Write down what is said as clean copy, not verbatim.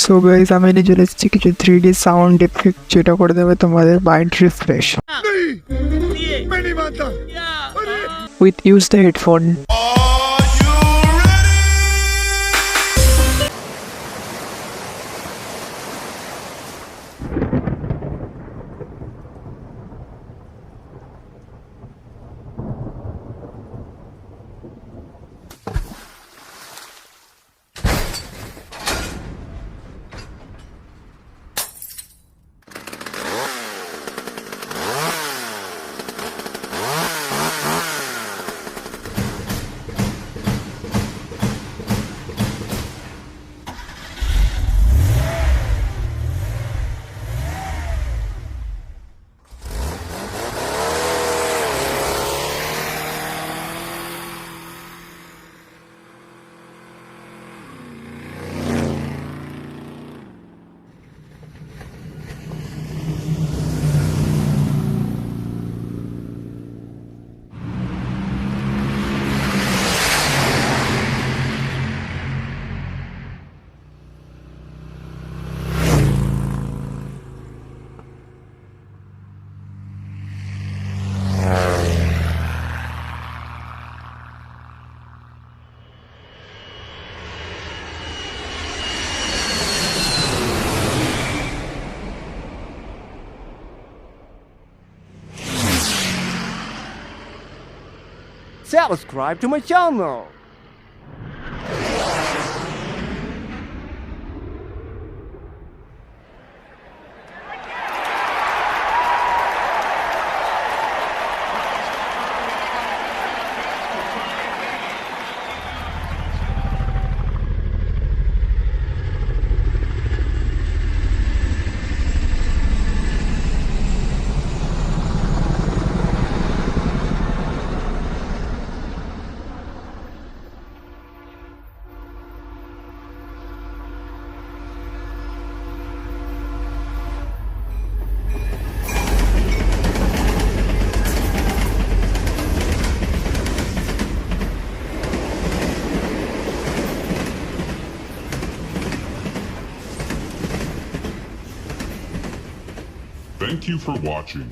So guys, আমি নিয়ে চলে এসেছি কিছু 3D সাউন্ড এফেক্ট যেটা করে দেবে তোমাদের mind refresh with use the headphone. Subscribe to my channel. Thank you for watching.